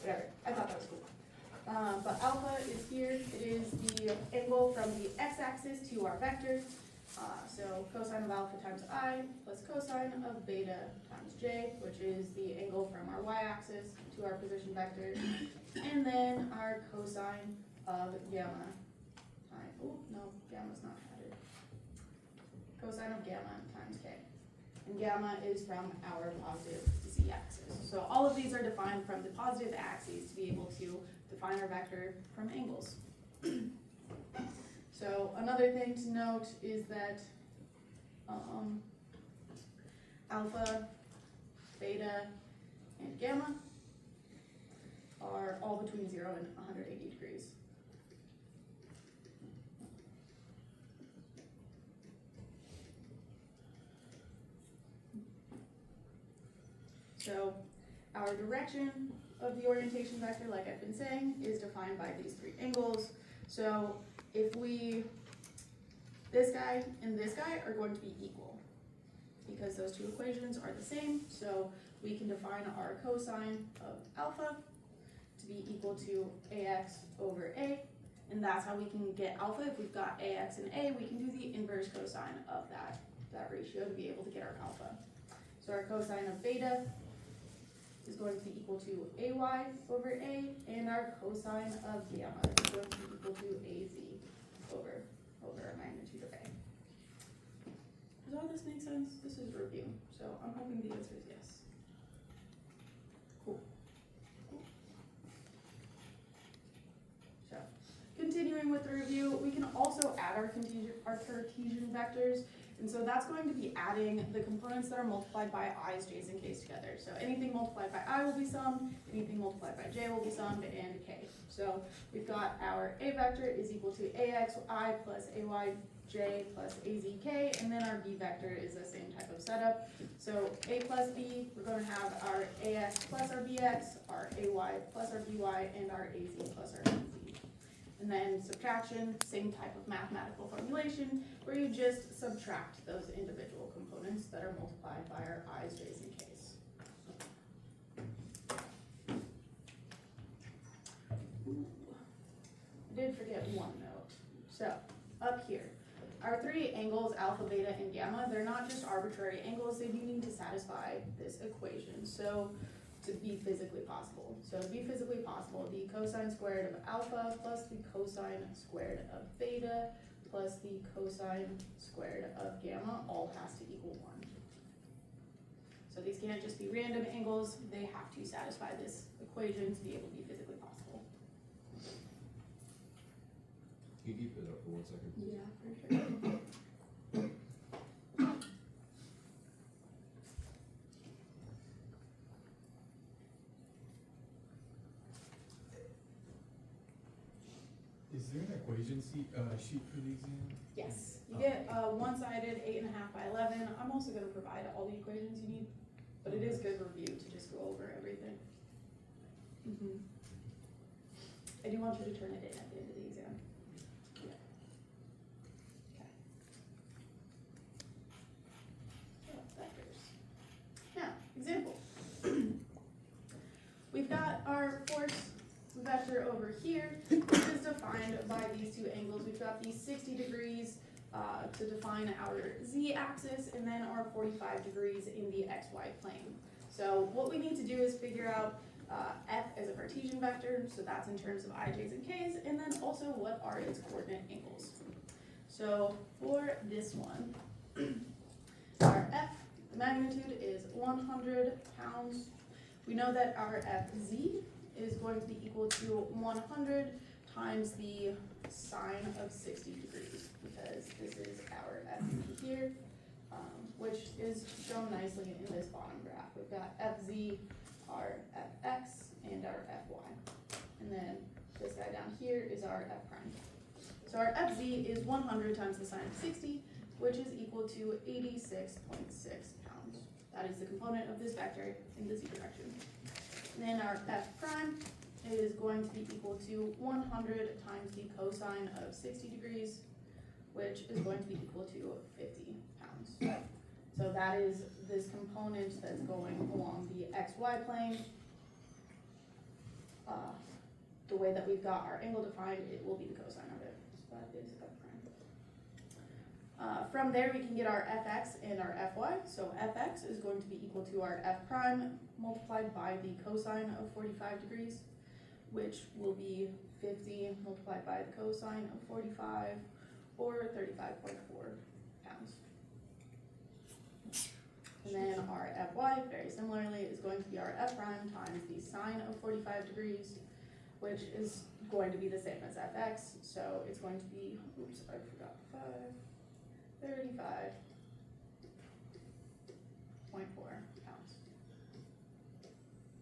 whatever, I thought that was cool. But alpha is here, it is the angle from the x-axis to our vector. So cosine of alpha times I plus cosine of beta times j, which is the angle from our y-axis to our position vector. And then our cosine of gamma times, oh, no, gamma's not added. Cosine of gamma times k. And gamma is from our positive z-axis. So all of these are defined from the positive axes to be able to define our vector from angles. So another thing to note is that alpha, beta, and gamma are all between 0 and 180 degrees. So our direction of the orientation vector, like I've been saying, is defined by these three angles. So if this guy and this guy are going to be equal because those two equations are the same. So we can define our cosine of alpha to be equal to ax over a, and that's how we can get alpha. If we've got ax and a, we can do the inverse cosine of that ratio to be able to get our alpha. So our cosine of beta is going to be equal to ay over a, and our cosine of gamma is going to be equal to az over our magnitude of a. Does all this make sense? This is review, so I'm hoping the answer is yes. Cool. So, continuing with the review, we can also add our Cartesian vectors. And so that's going to be adding the components that are multiplied by i's, j's, and k's together. So anything multiplied by I will be summed, anything multiplied by j will be summed, and k. So we've got our a vector is equal to axi plus ayj plus azk, and then our b vector is the same type of setup. So a plus b, we're going to have our ax plus our bx, our ay plus our by, and our az plus our az. And then subtraction, same type of mathematical formulation, where you just subtract those individual components that are multiplied by our i's, j's, and k's. I did forget one note. So, up here, our three angles, alpha, beta, and gamma, they're not just arbitrary angles, they do need to satisfy this equation. So, to be physically possible. So to be physically possible, the cosine squared of alpha plus the cosine squared of beta plus the cosine squared of gamma all has to equal 1. So these can't just be random angles, they have to satisfy this equation to be able to be physically possible. Can you keep it up for 1 second? Yeah, for sure. Is there an equation sheet for the exam? Yes, you get one-sided 8.5 by 11. I'm also going to provide all the equations you need, but it is good review to just go over everything. I do want you to turn it in at the end of the exam. Yeah. Okay. So, vectors. Now, example. We've got our force vector over here, which is defined by these two angles. We've got these 60 degrees to define our z-axis, and then our 45 degrees in the xy plane. So what we need to do is figure out f as a Cartesian vector, so that's in terms of I, j's, and k's, and then also what are its coordinate angles. So for this one, our f, the magnitude is 100 pounds. We know that our fz is going to be equal to 100 times the sine of 60 degrees, because this is our fz here, which is shown nicely in this bottom graph. We've got fz, our fx, and our fy. And then this guy down here is our f prime. So our fz is 100 times the sine of 60, which is equal to 86.6 pounds. That is the component of this vector in the z direction. And then our f prime is going to be equal to 100 times the cosine of 60 degrees, which is going to be equal to 50 pounds. So that is this component that's going along the xy plane. the way that we've got our angle defined, it will be the cosine of it. So that is f prime. From there, we can get our fx and our fy. So fx is going to be equal to our f prime multiplied by the cosine of 45 degrees, which will be 50 multiplied by the cosine of 45, or 35.4 pounds. And then our fy, very similarly, is going to be our f prime times the sine of 45 degrees, which is going to be the same as fx, so it's going to be, oops, I forgot, 35.4 pounds.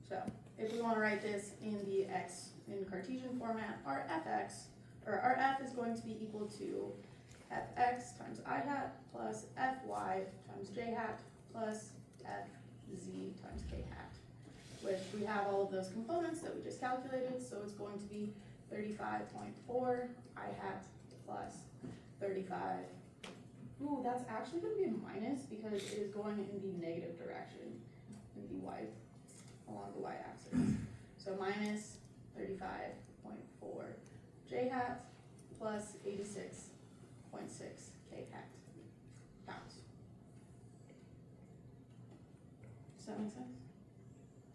So, if we want to write this in the x in Cartesian format, our fx, or our f is going to be equal to fx times I hat plus fy times j hat plus fz times k hat, which we have all of those components that we just calculated, so it's going to be 35.4 I hat plus 35. Ooh, that's actually going to be a minus because it is going in the negative direction in the y, along the y-axis. So minus 35.4 j hat plus 86.6 k hat pounds. Does that make sense?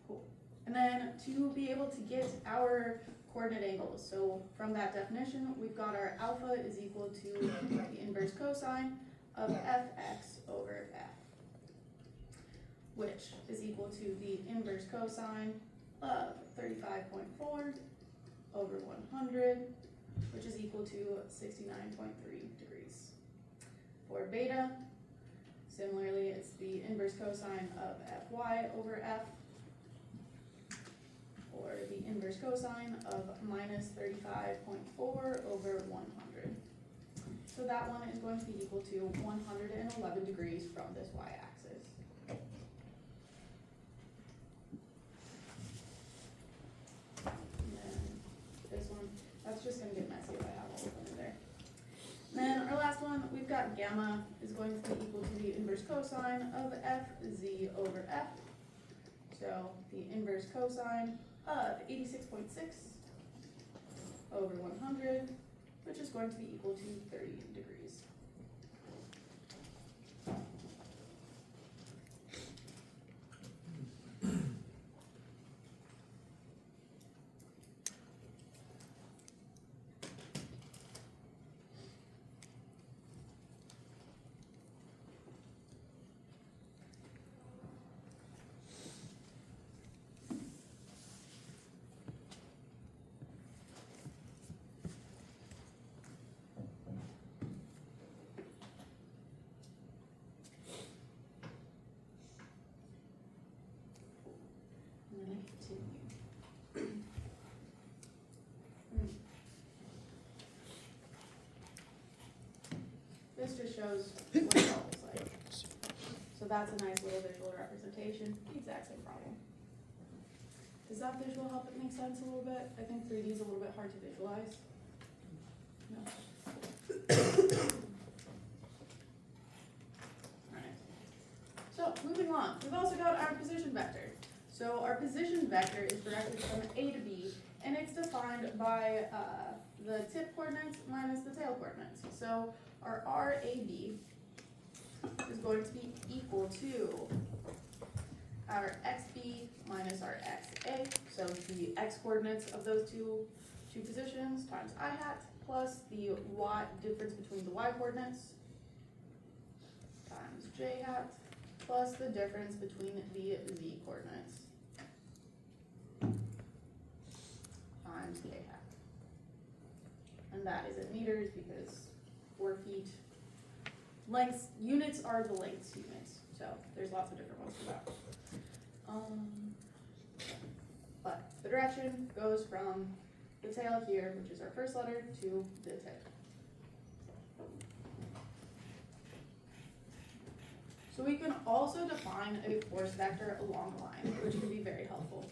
Cool. And then to be able to get our coordinate angles, so from that definition, we've got our alpha is equal to the inverse cosine of fx over f, which is equal to the inverse cosine of 35.4 over 100, which is equal to 69.3 degrees. For beta, similarly, it's the inverse cosine of fy over f, or the inverse cosine of minus 35.4 over 100. So that one is going to be equal to 111 degrees from this y-axis. And then this one, that's just going to get messy if I have all of them in there. And then our last one, we've got gamma is going to be equal to the inverse cosine of fz over f. So the inverse cosine of 86.6 over 100, which is going to be equal to 30 degrees. And then I continue. This just shows what it all looks like. So that's a nice little visual representation, the exact same problem. Does that visual help it make sense a little bit? I think 3D is a little bit hard to visualize. No. Alright. So moving on, we've also got our position vector. So our position vector is directed from A to B, and it's defined by the tip coordinates minus the tail coordinates. So our RAB is going to be equal to our XB minus our XA. So the X coordinates of those two positions times I hat plus the Y difference between the Y coordinates times J hat plus the difference between the Z coordinates times K hat. And that is in meters because 4 feet. Lengths, units are the lengths units, so there's lots of different ones for that. But the direction goes from the tail here, which is our first letter, to the tip. So we can also define a force vector along the line, which can be very helpful.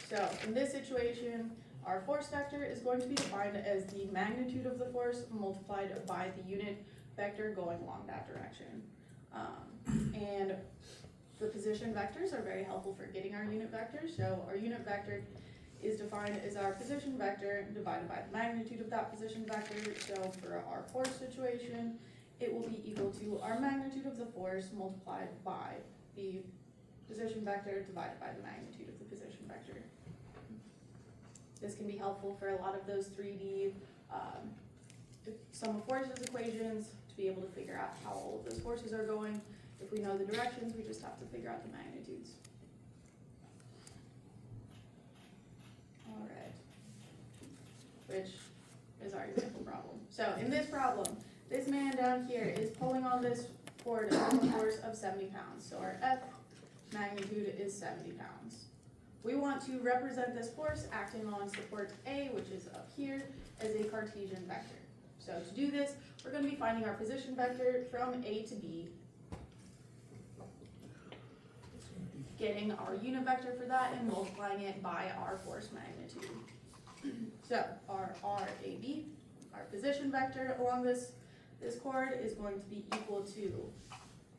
So in this situation, our force vector is going to be defined as the magnitude of the force multiplied by the unit vector going along that direction. And the position vectors are very helpful for getting our unit vectors. So our unit vector is defined as our position vector divided by the magnitude of that position vector. So for our force situation, it will be equal to our magnitude of the force multiplied by the position vector divided by the magnitude of the position vector. This can be helpful for a lot of those 3D sum of forces equations to be able to figure out how all of those forces are going. If we know the directions, we just have to figure out the magnitudes. Alright, which is our example problem. So in this problem, this man down here is pulling on this cord with a force of 70 pounds. So our F magnitude is 70 pounds. We want to represent this force acting on support A, which is up here, as a Cartesian vector. So to do this, we're going to be finding our position vector from A to B, getting our unit vector for that and multiplying it by our force magnitude. So our RAB, our position vector along this chord, is going to be equal to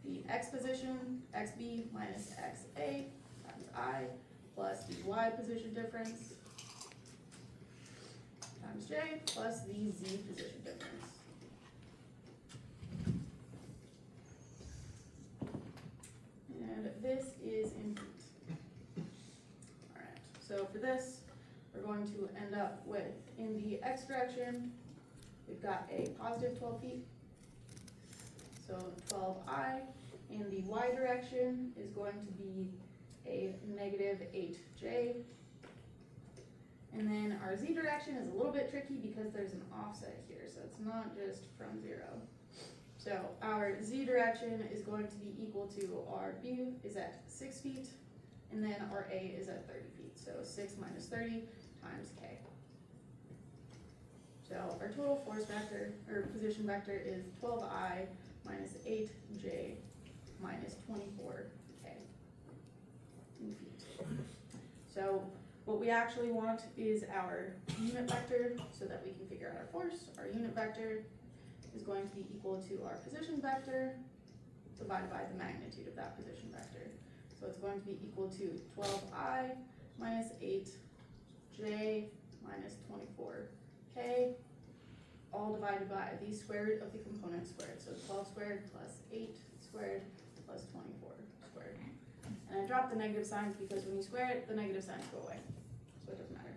the x position, xb minus xa times I, plus the y position difference times j, plus the z position difference. And this is in feet. Alright, so for this, we're going to end up with, in the x direction, we've got a positive 12 feet, so 12I. In the y direction is going to be a negative 8j. And then our z direction is a little bit tricky because there's an offset here, so it's not just from 0. So our z direction is going to be equal to our b is at 6 feet, and then our a is at 30 feet. So 6 minus 30 times k. So our total force vector, or position vector, is 12I minus 8j minus 24k in feet. So what we actually want is our unit vector so that we can figure out our force. Our unit vector is going to be equal to our position vector divided by the magnitude of that position vector. So it's going to be equal to 12I minus 8j minus 24k, all divided by the square root of the component squared. So 12 squared plus 8 squared plus 24 squared. And I dropped the negative signs because when you square it, the negative signs go away. So it doesn't matter.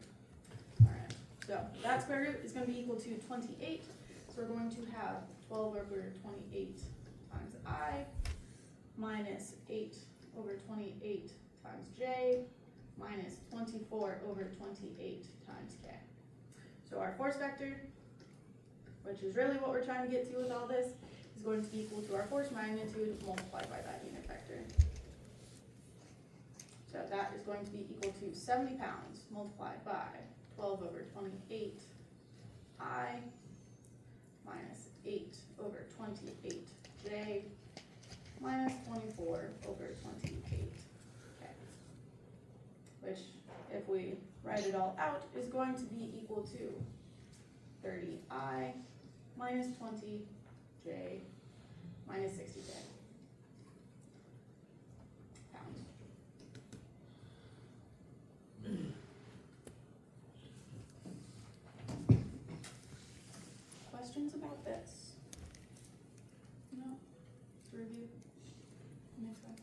Alright, so that square root is going to be equal to 28. So we're going to have 12 over 28 times I minus 8 over 28 times j minus 24 over 28 times k. So our force vector, which is really what we're trying to get to with all this, is going to be equal to our force magnitude multiplied by that unit vector. So that is going to be equal to 70 pounds multiplied by 12 over 28 I minus 8 over 28 j minus 24 over 28 k, which, if we write it all out, is going to be equal to 30I minus 20j minus 60j pounds. Questions about this? No? To review? Next one.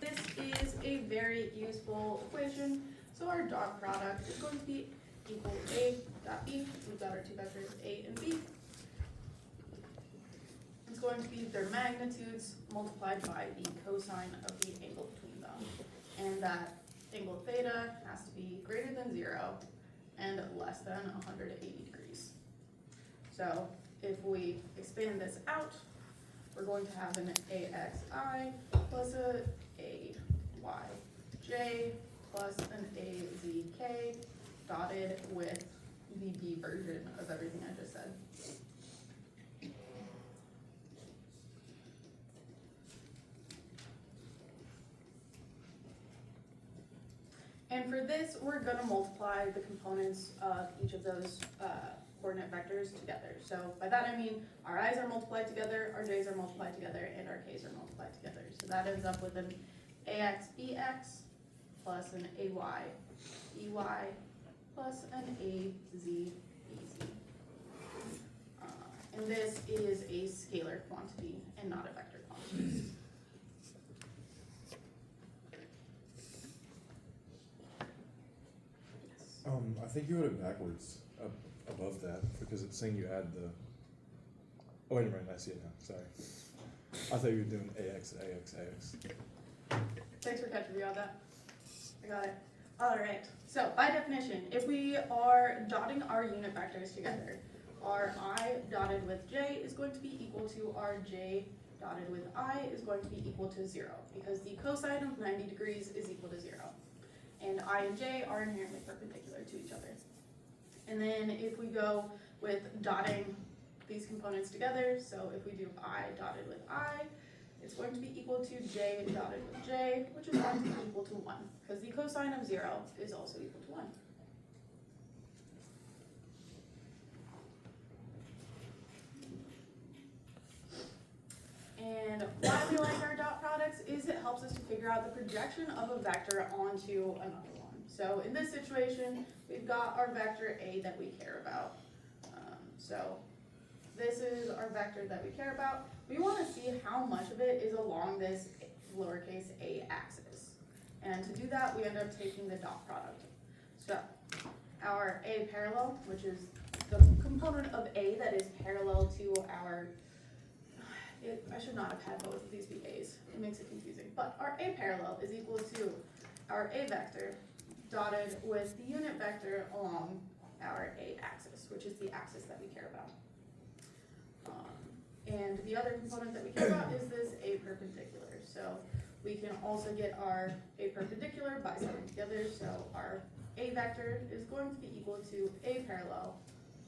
This is a very useful equation. So our dot product is going to be equal A dot B. We've got our two vectors A and B. It's going to be their magnitudes multiplied by the cosine of the angle between them. And that angle theta has to be greater than 0 and less than 180 degrees. So if we expand this out, we're going to have an AXI plus a AYJ plus an AZK dotted with the B version of everything I just said. And for this, we're going to multiply the components of each of those coordinate vectors together. So by that I mean our i's are multiplied together, our j's are multiplied together, and our k's are multiplied together. So that ends up with an ax bx plus an ay ey plus an az bz. And this is a scalar quantity and not a vector quantity. I think you wrote it backwards up above that because it's saying you add the. Oh wait a minute, I see it now. Sorry, I thought you were doing ax. Thanks for catching me on that. I got it. Alright, so by definition, if we are dotting our unit vectors together, our I dotted with j is going to be equal to our j dotted with I is going to be equal to 0, because the cosine of 90 degrees is equal to 0. And I and j are inherently perpendicular to each other. And then if we go with dotting these components together, so if we do I dotted with I, it's going to be equal to j dotted with j, which is going to be equal to 1, because the cosine of 0 is also equal to 1. And why we like our dot products is it helps us to figure out the projection of a vector onto another one. So in this situation, we've got our vector A that we care about. So this is our vector that we care about. We want to see how much of it is along this lowercase a axis. And to do that, we end up taking the dot product. So our A parallel, which is the component of A that is parallel to our I should not have had both of these be a's. It makes it confusing. But our A parallel is equal to our A vector dotted with the unit vector along our A axis, which is the axis that we care about. And the other component that we care about is this A perpendicular. So we can also get our A perpendicular by summing together. So our A vector is going to be equal to A parallel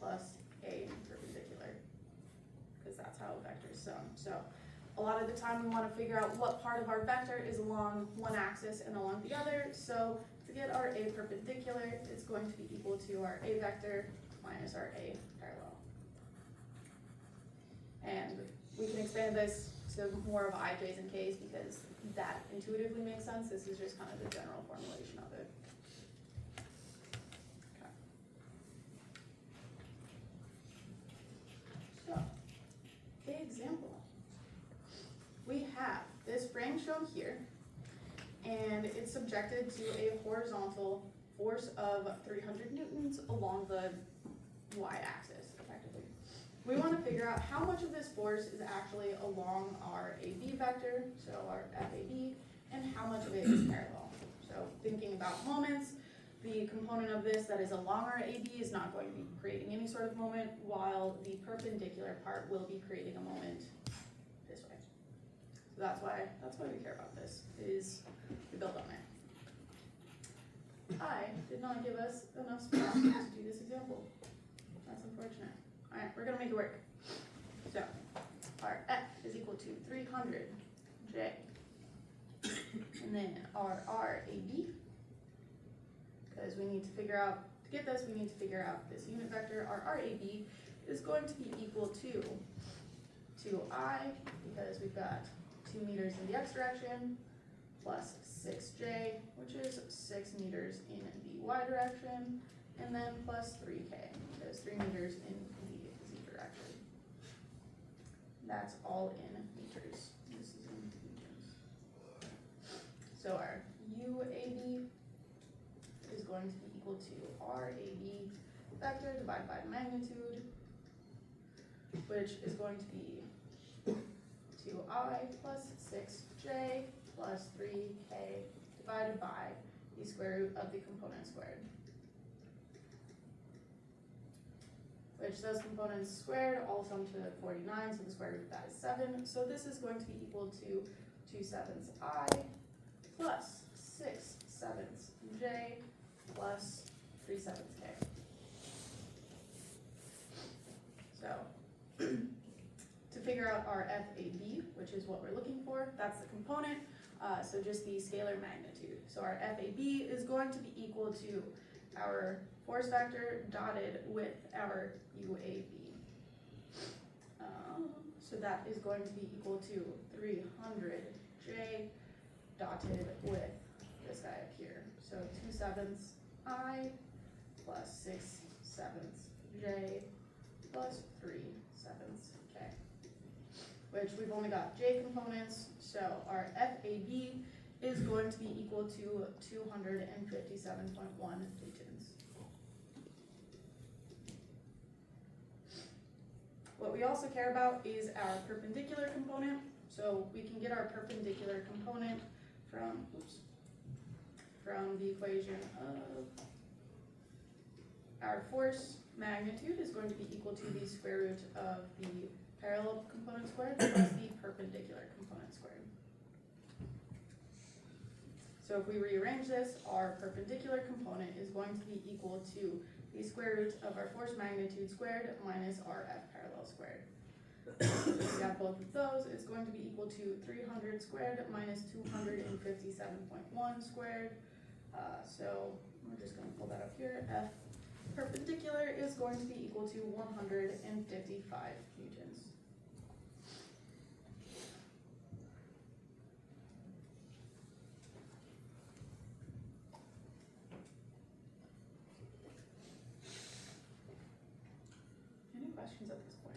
plus A perpendicular, because that's how vectors sum. So a lot of the time we want to figure out what part of our vector is along one axis and along the other. So to get our A perpendicular, it's going to be equal to our A vector minus our A parallel. And we can expand this to more of I, J's, and K's because that intuitively makes sense. This is just kind of the general formulation of it. Okay. So, example. We have this frame shown here, and it's subjected to a horizontal force of 300 newtons along the y-axis, effectively. We want to figure out how much of this force is actually along our AB vector, so our FAB, and how much of it is parallel. So thinking about moments, the component of this that is along our AB is not going to be creating any sort of moment, while the perpendicular part will be creating a moment this way. So that's why we care about this, is we build on it. I did not give us enough space to do this example. That's unfortunate. All right, we're gonna make it work. So our F is equal to 300 J, and then our RAB, because we need to figure out, to get this, we need to figure out this unit vector. Our RAB is going to be equal to 2I, because we've got 2 meters in the x direction, plus 6J, which is 6 meters in the y direction, and then plus 3K, because 3 meters in the z direction. That's all in meters. This is in meters. So our UAB is going to be equal to RAB vector divided by magnitude, which is going to be 2I plus 6J plus 3K divided by the square root of the component squared. Which those components squared all sum to 49, so the square root of that is 7. So this is going to be equal to 2/7 I plus 6/7 J plus 3/7 K. So to figure out our FAB, which is what we're looking for, that's the component, so just the scalar magnitude. So our FAB is going to be equal to our force vector dotted with our UAV. So that is going to be equal to 300J dotted with this guy up here. So 2/7 I plus 6/7 J plus 3/7 K, which we've only got J components, so our FAB is going to be equal to 257.1 newtons. What we also care about is our perpendicular component, so we can get our perpendicular component from the equation of our force magnitude is going to be equal to the square root of the parallel component squared plus the perpendicular component squared. So if we rearrange this, our perpendicular component is going to be equal to the square root of our force magnitude squared minus our F parallel squared. If we have both of those, it's going to be equal to 300 squared minus 257.1 squared. So we're just going to pull that up here. F perpendicular is going to be equal to 155 newtons. Any questions at this point?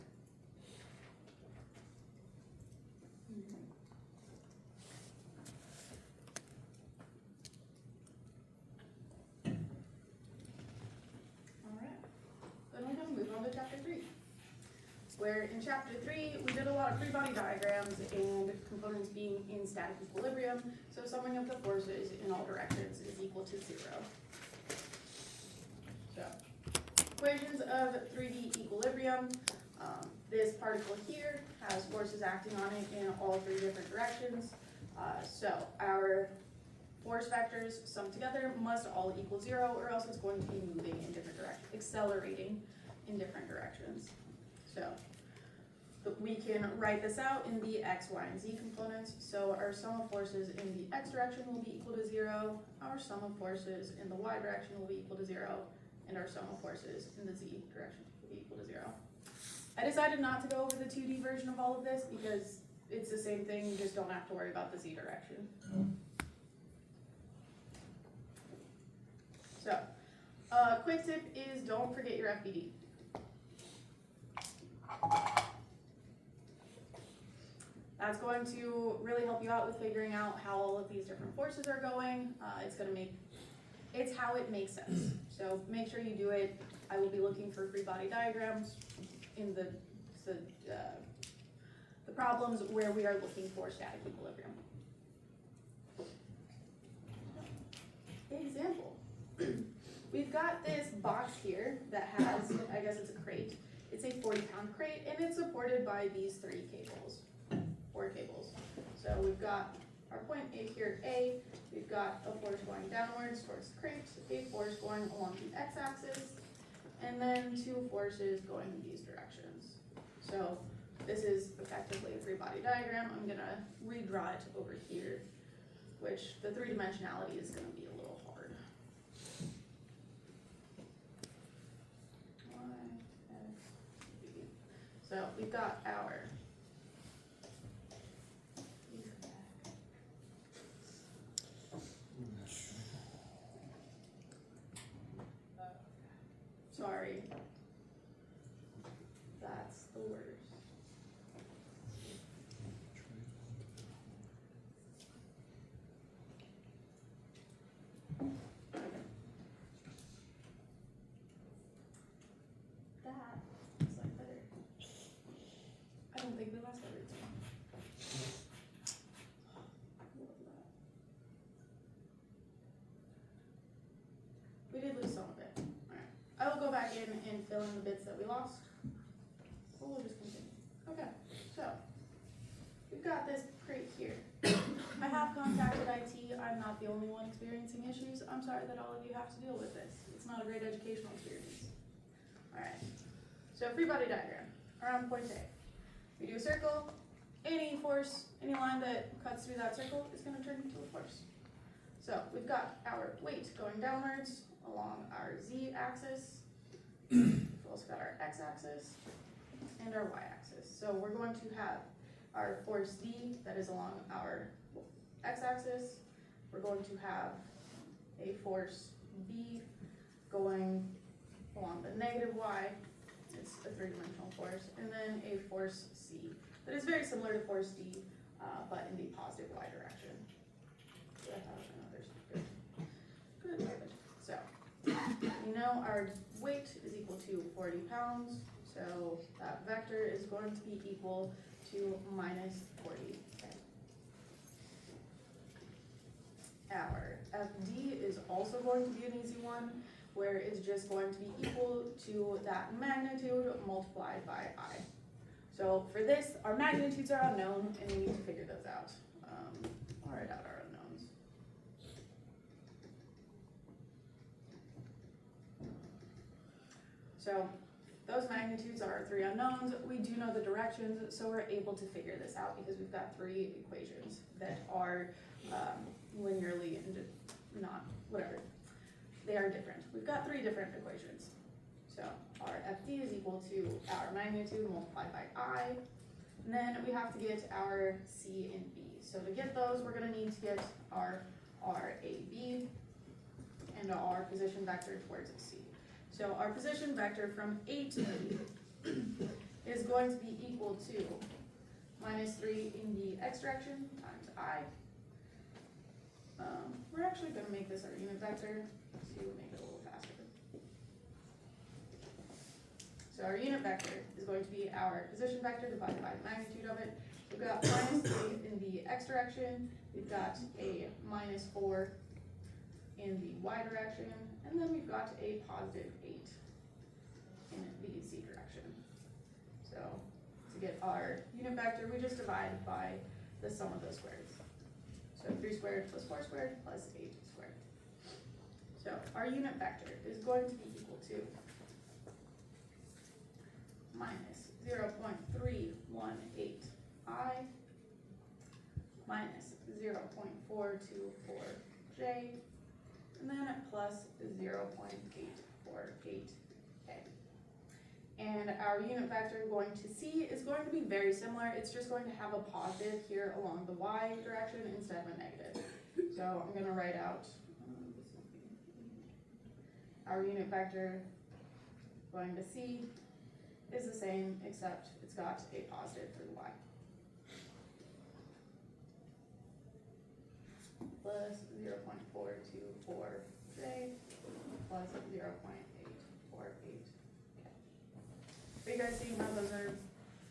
Then we're going to move on to chapter 3, where in chapter 3 we did a lot of free body diagrams and components being in static equilibrium, so summing of the forces in all directions is equal to 0. So, equations of 3D equilibrium, this particle here has forces acting on it in all 3 different directions, so our force vectors summed together must all equal 0, or else it's going to be moving in different directions, accelerating in different directions. So we can write this out in the x, y, and z components. So our sum of forces in the x direction will be equal to 0, our sum of forces in the y direction will be equal to 0, and our sum of forces in the z direction will be equal to 0. I decided not to go over the 2D version of all of this because it's the same thing, you just don't have to worry about the z direction. So, quick tip is don't forget your FBD. That's going to really help you out with figuring out how all of these different forces are going. It's how it makes sense. So make sure you do it. I will be looking for free body diagrams in the problems where we are looking for static equilibrium. Example. We've got this box here that has, I guess it's a crate. It's a 40-pound crate, and it's supported by these 4 cables. So we've got our point A here, A. We've got a force going downwards towards the crate, a force going along the x-axis, and then 2 forces going in these directions. So this is effectively a free body diagram. I'm gonna redraw it over here, which the 3-dimensionality is gonna be a little hard. So we've got our sorry, that's the worst. That is like better. I don't think we lost everything. We did lose some of it. Alright. I will go back in and fill in the bits that we lost. Or we'll just continue. Okay, so we've got this crate here. I have contacted IT. I'm not the only one experiencing issues. I'm sorry that all of you have to deal with this. It's not a great educational experience. Alright. So free body diagram around point A. We do a circle. Any force, any line that cuts through that circle is going to turn into a force. So we've got our weight going downwards along our z-axis. We've also got our x-axis and our y-axis. So we're going to have our force D that is along our x-axis. We're going to have a force B going along the negative y. It's a three-dimensional force. And then a force C that is very similar to force D, but in the positive y direction. Good. So, you know our weight is equal to 40 pounds, so that vector is going to be equal to minus 40. Okay. Our FD is also going to be an easy one, where it's just going to be equal to that magnitude multiplied by I. So for this, our magnitudes are unknown, and we need to figure those out. I'll write out our unknowns. So those magnitudes are our three unknowns. We do know the directions, so we're able to figure this out because we've got three equations that are linearly and not, whatever. They are different. We've got three different equations. So our FD is equal to our magnitude multiplied by I. And then we have to get our C and B. So to get those, we're going to need to get our RAB and our position vector towards C. So our position vector from A to B is going to be equal to minus 3 in the x direction times I. We're actually going to make this our unit vector to make it a little faster. So our unit vector is going to be our position vector divided by the magnitude of it. We've got minus 3 in the x direction, we've got a minus 4 in the y direction, and then we've got a positive 8 in the z direction. So to get our unit vector, we just divide by the sum of those squares. So 3 squared plus 4 squared plus 8 squared. So our unit vector is going to be equal to minus 0.318 I minus 0.424 J, and then plus 0.848 K. And our unit vector going to C is going to be very similar. It's just going to have a positive here along the y direction instead of a negative. So I'm going to write out our unit vector going to C is the same, except it's got a positive for the y. Plus 0.424 J plus 0.848. Are you guys seeing how those are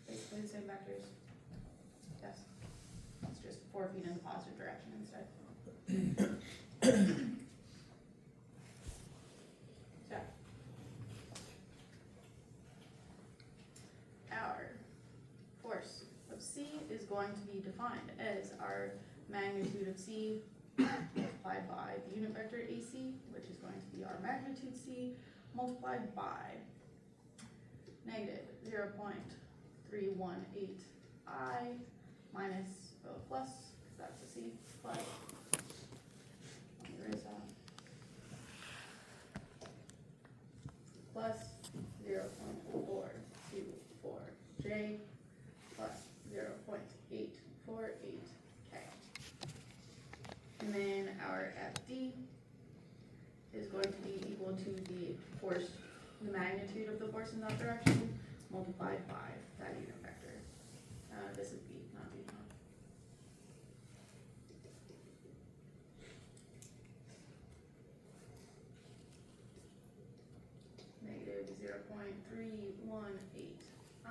basically the same vectors? Yes. It's just 4 feet in the positive direction instead. So, our force of C is going to be defined as our magnitude of C multiplied by the unit vector AC, which is going to be our magnitude C, multiplied by negative 0.318 I minus, plus, because that's a C, plus, let me erase that, plus 0.424 J plus 0.848 K. And then our FD is going to be equal to the force, the magnitude of the force in that direction, multiplied by that unit vector. This is B, not B. Negative 0.318 I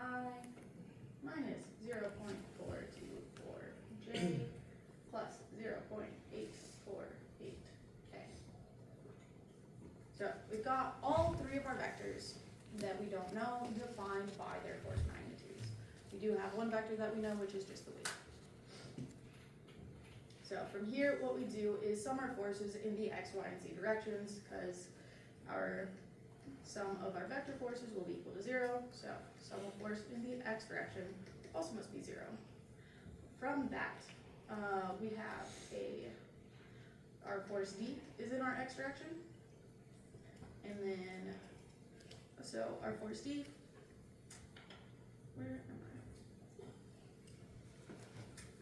minus 0.424 J plus 0.848 K. So we've got all three of our vectors that we don't know defined by their force magnitudes. We do have one vector that we know, which is just the weight. So from here, what we do is sum our forces in the x, y, and z directions, because our sum of our vector forces will be equal to 0. So sum of force in the x direction also must be 0. From that, we have our our force D is in our x direction. And then, so our force D, where am I?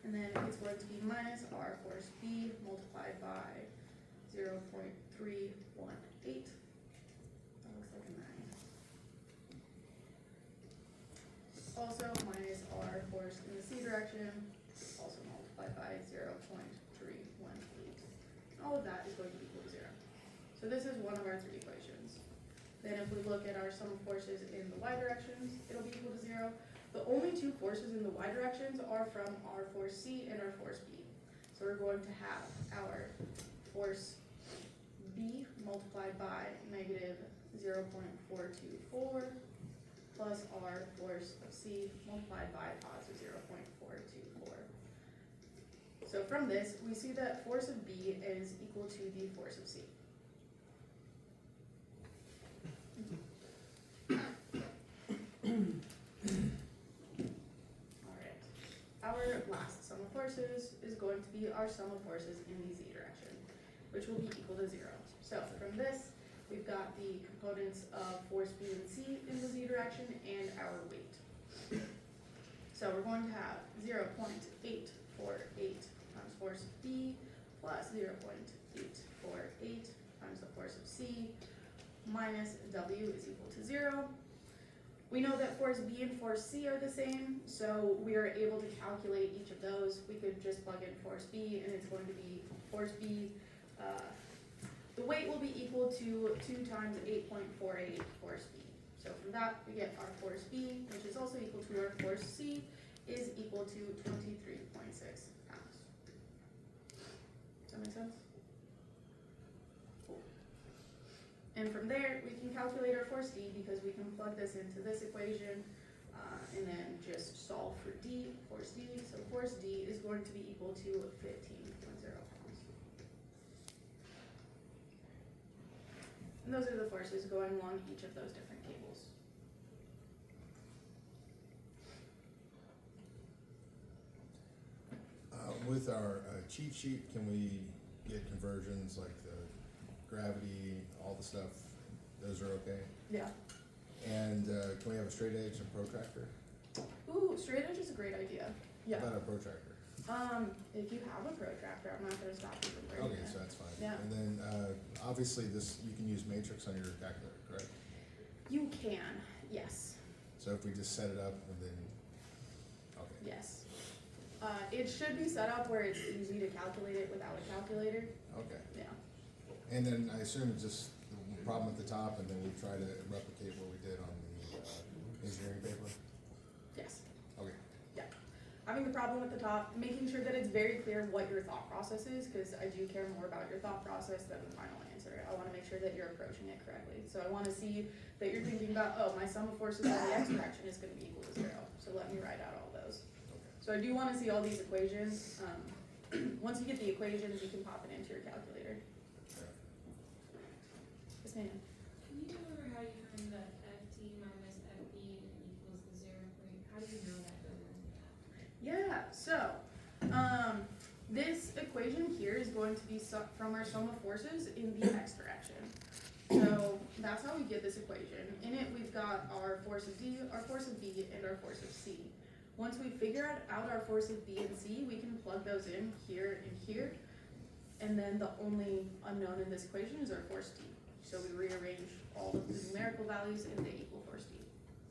And then it's going to be minus our force B multiplied by 0.318. That looks like a 9. Also minus our force in the C direction, also multiplied by 0.318. All of that is going to be equal to 0. So this is one of our three equations. Then if we look at our sum of forces in the y directions, it'll be equal to 0. The only two forces in the y directions are from our force C and our force B. So we're going to have our force B multiplied by negative 0.424 plus our force of C multiplied by positive 0.424. So from this, we see that force of B is equal to the force of C. Alright, our last sum of forces is going to be our sum of forces in the z direction, which will be equal to 0. So from this, we've got the components of force B and C in the z direction and our weight. So we're going to have 0.848 times force of B plus 0.848 times the force of C minus W is equal to 0. We know that force B and force C are the same, so we are able to calculate each of those. We could just plug in force B, and it's going to be force B. The weight will be equal to 2 times 8.48 force B. So from that, we get our force B, which is also equal to our force C, is equal to 23.6 pounds. Does that make sense? Cool. And from there, we can calculate our force D because we can plug this into this equation and then just solve for D, force D. So force D is going to be equal to 15.0 pounds. And those are the forces going along each of those different cables. With our cheat sheet, can we get conversions like the gravity, all the stuff? Those are okay? Yeah. And can we have a straight edge and protractor? Ooh, straight edge is a great idea. Yeah. How about a protractor? If you have a protractor, I'm not gonna stop you from bringing Okay, it. so that's fine. Yeah. And then obviously this, you can use matrix on your calculator, correct? You can, yes, So if we just set it up and then, okay. yes. It should be set up where it's easy to calculate it without a calculator, Okay. yeah. And then I assume it's just the problem at the top and then we try to replicate what we did on the engineering paper? Yes. Okay. Having the problem at the top, making sure that it's very clear what your thought process is, because I do care more about your thought process than the final answer. I wanna make sure that you're approaching it correctly. So I wanna see that you're thinking about, oh, my sum of forces on the x direction is gonna be equal to 0. So let me write out all those. Okay. So I do wanna see all these equations. Once you get the equations, you can pop it into your calculator. Yeah. Yes, ma'am. Can you go over how you find that FT minus FB equals the 0 point? How do you know that number? Yeah, so, this equation here is going to be from our sum of forces in the x direction. So that's how we get this equation. In it, we've got our force of D, our force of B, and our force of C. Once we figure out our force of B and C, we can plug those in here and here. And then the only unknown in this equation is our force D. So we rearrange all of the numerical values and they equal force D.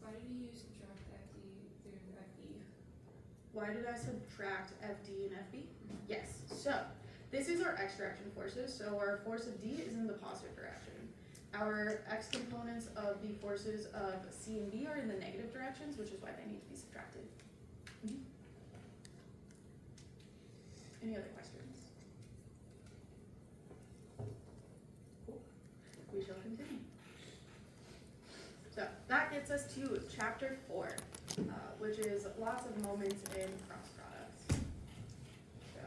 Why did you subtract FD through FB? Why did I subtract FD and FB? Yes, so this is our x direction forces, so our force of D is in the positive direction. Our x components of the forces of C and B are in the negative directions, which is why they need to be subtracted. Any other questions? Cool. We shall continue. So that gets us to chapter 4, which is lots of moments in cross products. So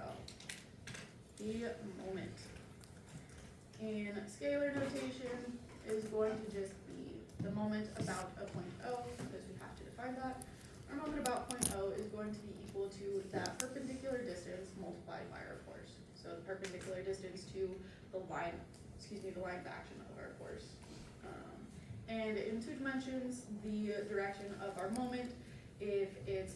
the moment in scalar notation is going to just be the moment about a point O, because we have to define that. Our moment about point O is going to be equal to that perpendicular distance multiplied by our force. so the perpendicular distance to the line, the line of action of our force. And in 2 dimensions, the direction of our moment, if it's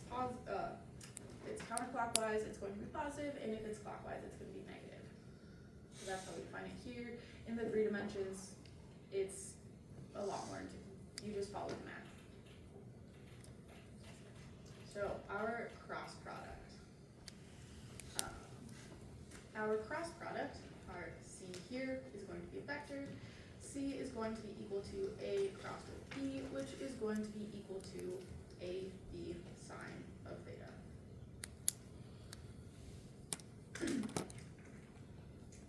it's counterclockwise, it's going to be positive, and if it's clockwise, it's going to be negative. So that's how we define it here. In the 3 dimensions, it's a lot more intuitive. You just follow the math. So our cross product. Our cross product, our C here, is going to be a vector. C is going to be equal to A crossed with B, which is going to be equal to A B sine of theta.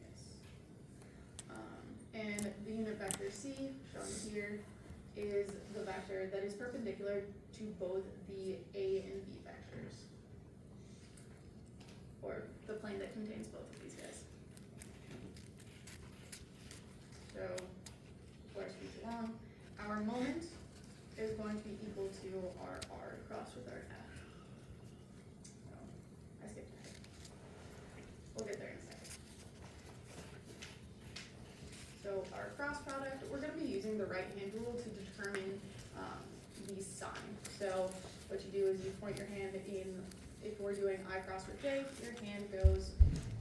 Yes. And the unit vector C, shown here, is the vector that is perpendicular to both the A and B vectors, or the plane that contains both of these guys. So, for our speech along, our moment is going to be equal to our R crossed with our F. So, I skipped ahead. We'll get there in a second. So our cross product, we're going to be using the right-hand rule to determine the sign. So what you do is you point your hand in, if we're doing I cross with J, your hand goes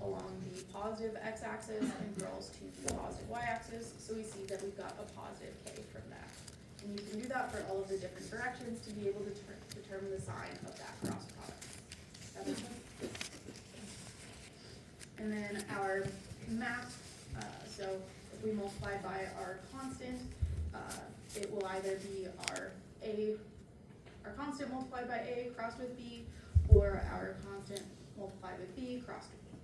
along the positive x-axis and rolls to the positive y-axis. So we see that we've got a positive K from that. And you can do that for all of the different directions to be able to determine the sign of that cross product. That makes sense? And then our map, so if we multiply by our constant, it will either be our constant multiplied by A crossed with B, or our constant multiplied with B crossed with B.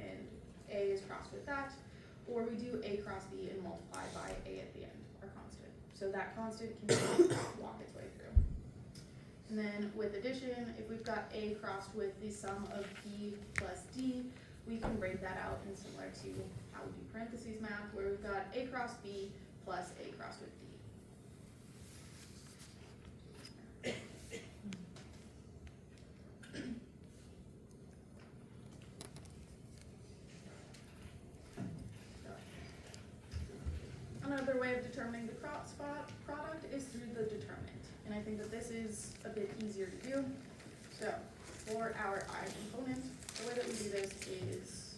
And A is crossed with that, or we do A cross B and multiply by A at the end, our constant. So that constant can walk its way through. And then with addition, if we've got A crossed with the sum of B plus D, we can break that out in similar to how we do parentheses math, where we've got A cross B plus A crossed with D. Another way of determining the cross product is through the determinant, and I think that this is a bit easier to do. So for our I component, the way that we do this is,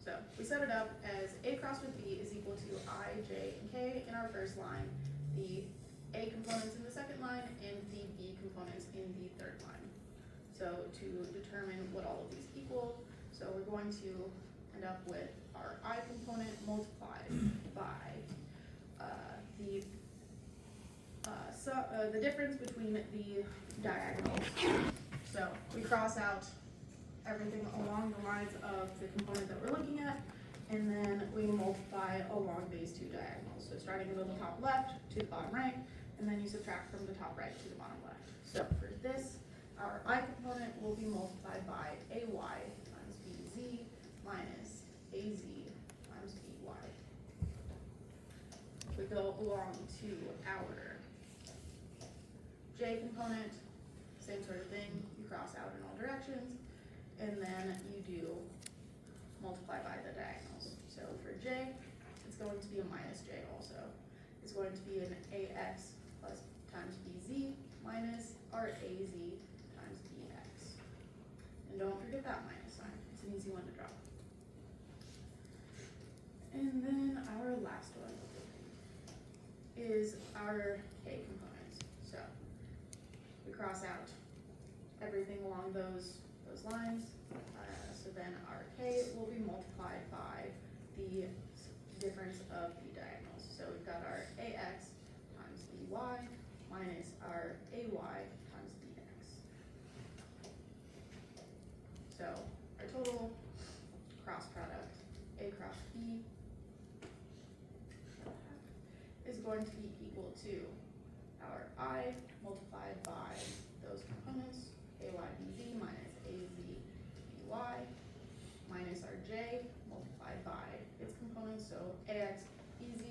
so we set it up as A crossed with B is equal to I, J, and K in our first line, the A components in the second line, and the B components in the third line. So to determine what all of these equal, so we're going to end up with our I component multiplied by the difference between the diagonals. So we cross out everything along the lines of the component that we're looking at, and then we multiply along these 2 diagonals. So starting from the top left to the bottom right, and then you subtract from the top right to the bottom left. So for this, our I component will be multiplied by AY times BZ minus AZ times BY. We go along to our J component, same sort of thing, you cross out in all directions, and then you do multiply by the diagonals. So for J, it's going to be a minus J also. It's going to be an AX plus times BZ minus our AZ times BX. And don't forget that minus sign, it's an easy one to drop. And then our last one is our K components. So we cross out everything along those lines. So then our K will be multiplied by the difference of the diagonals. So we've got our AX times BY minus our AY times BX. So our total cross product, A cross B, is going to be equal to our I multiplied by those components, AYBZ minus AZBY, minus our J multiplied by its components, so AXBZ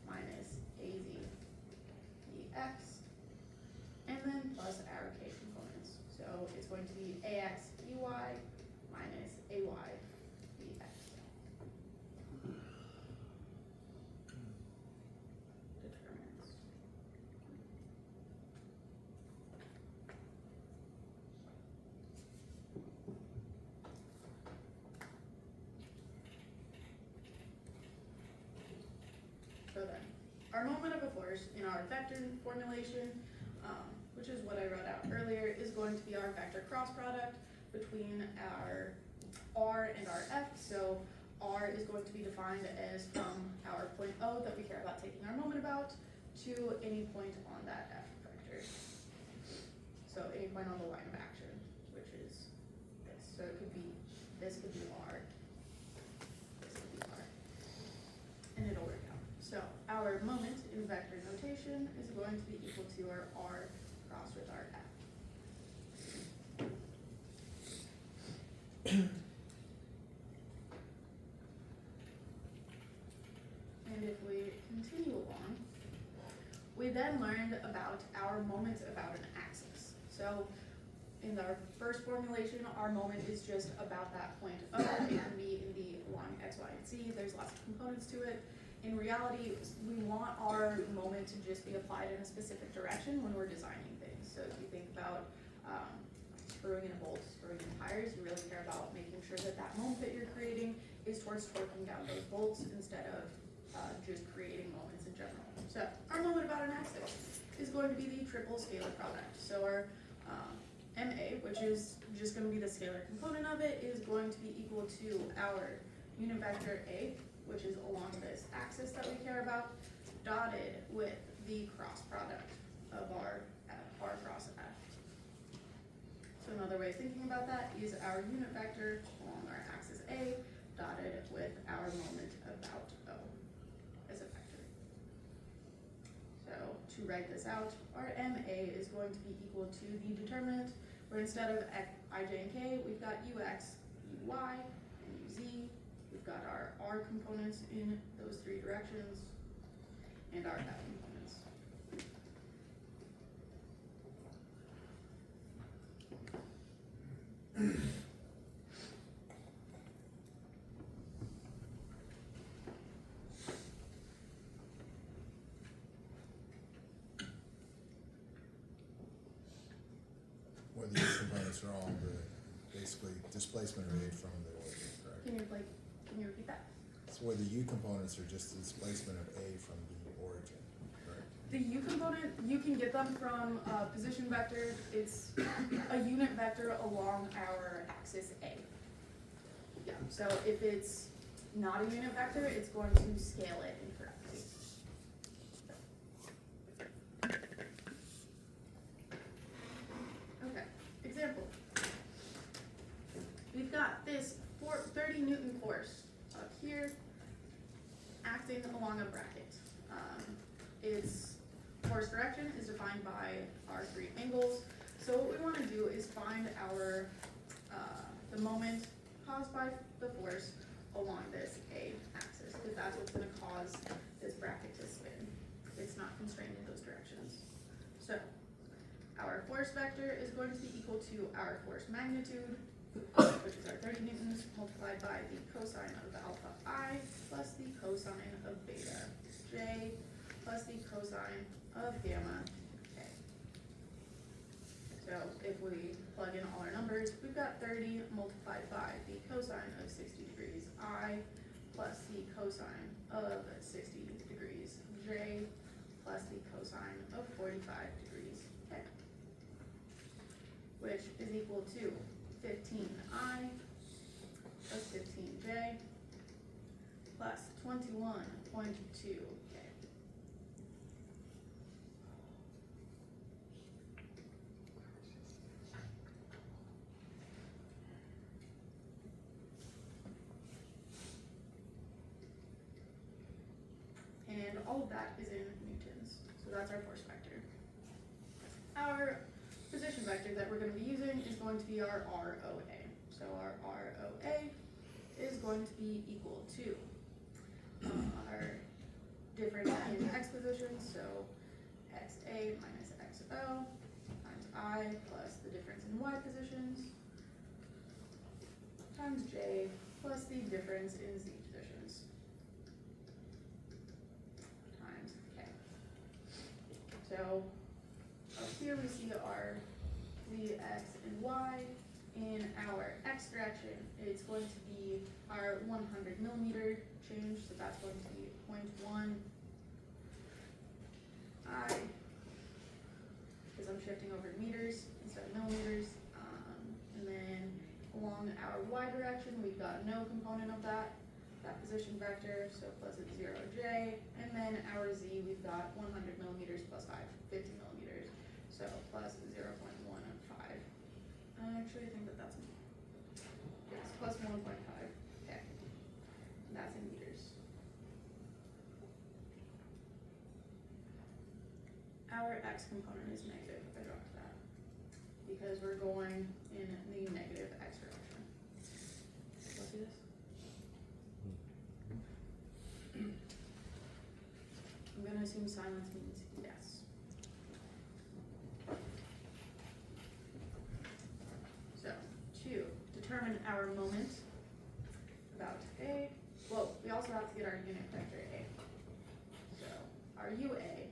minus AZBX, and then plus So it's going to be ax ey minus ay bx. Determinants. So then, our moment of a force in our vector formulation, which is what I wrote out earlier, is going to be our vector cross product between our r and our f. So r is going to be defined as from our point O that we care about taking our moment about to any point on that f vector. So any point on the line of action, which is this. So it could be, this could be r, this could be r, and it'll work out. So our moment in vector notation is going to be equal to our r crossed with our f. And if we continue along, we then learned about our moment about an axis. So in our first formulation, our moment is just about that point O. It can be in the line x, y, and z. There's lots of components to it. In reality, we want our moment to just be applied in a specific direction when we're designing things. So if you think about screwing in a bolt, screwing in tires, you really care about making sure that that moment that you're creating is towards torquing down those bolts instead of just creating moments in general. So our moment about an axis is going to be the triple scalar product. So our MA, which is just going to be the scalar component of it, is going to be equal to our unit vector A, which is along this axis that we care about, dotted with the cross product of our r cross f. So another way of thinking about that is our unit vector along our axis A, dotted with our moment about O as a vector. So to write this out, our MA is going to be equal to the determinant, where instead of I, j, and k, we've got ux, uy, and uz. We've got our r components in those three directions, and our f components. Whether your components are all the, basically displacement rate from the origin, correct? Can you repeat that? So whether U components are just the displacement of A from the origin, correct? The U component, you can get them from a position vector. It's a unit vector along our axis A. Yeah, so if it's not a unit vector, it's going to scale it incorrectly. Okay, example. We've got this 30 Newton force up here acting along a bracket. Its force direction is defined by our three angles. So what we want to do is find our the moment caused by the force along this A axis, because that's what's going to cause this bracket to spin. It's not constrained in those directions. So our force vector is going to be equal to our force magnitude, which is our 30 newtons, multiplied by the cosine of alpha I plus the cosine of beta j plus the cosine of gamma k. So if we plug in all our numbers, we've got 30 multiplied by the cosine of 60 degrees I plus the cosine of 60 degrees j plus the cosine of 45 degrees k, which is equal to 15I plus 15j plus 21.2k. And all of that is in newtons, so that's our force vector. Our position vector that we're going to be using is going to be our ROA. So our ROA is going to be equal to our difference in x positions, so xa minus xo times I plus the difference in y positions times j plus the difference in z positions times k. So up here we see our z, x, and y. In our x direction, it's going to be our 100 millimeter change, so that's going to be 0.1 I, because I'm shifting over to meters instead of millimeters. And then along our y direction, we've got no component of that position vector, so plus it's 0j. And then our z, we've got 100 millimeters plus 5, 50 millimeters, so plus 0.15. Actually, I think that's, yes, plus 1.5, okay. And that's in meters. Our x component is negative, I dropped that, because we're going in the negative x direction. Let's do this. I'm gonna assume silence means yes. So, to determine our moment about A, well, we also have to get our unit vector A. So, our UA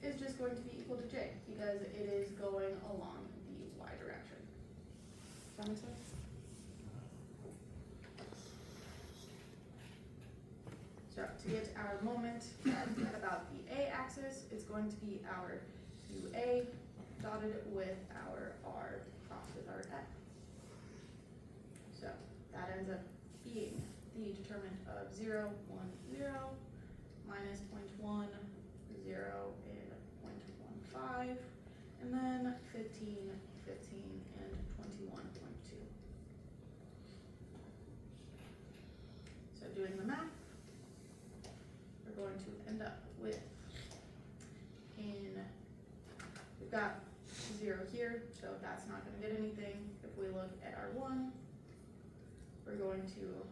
is just going to be equal to J, because it is going along the Y direction. Does that make sense? So, to get our moment about the A axis, it's going to be our UA dotted with our R crossed with our F. So that ends up being the determinant of 0, 1, 0, minus 0.1, 0, and 0.15, and then 15, 15, and 21.2. So doing the math, we're going to end up with, we've got 0 here, so that's not going to get anything. If we look at our 1, we're going to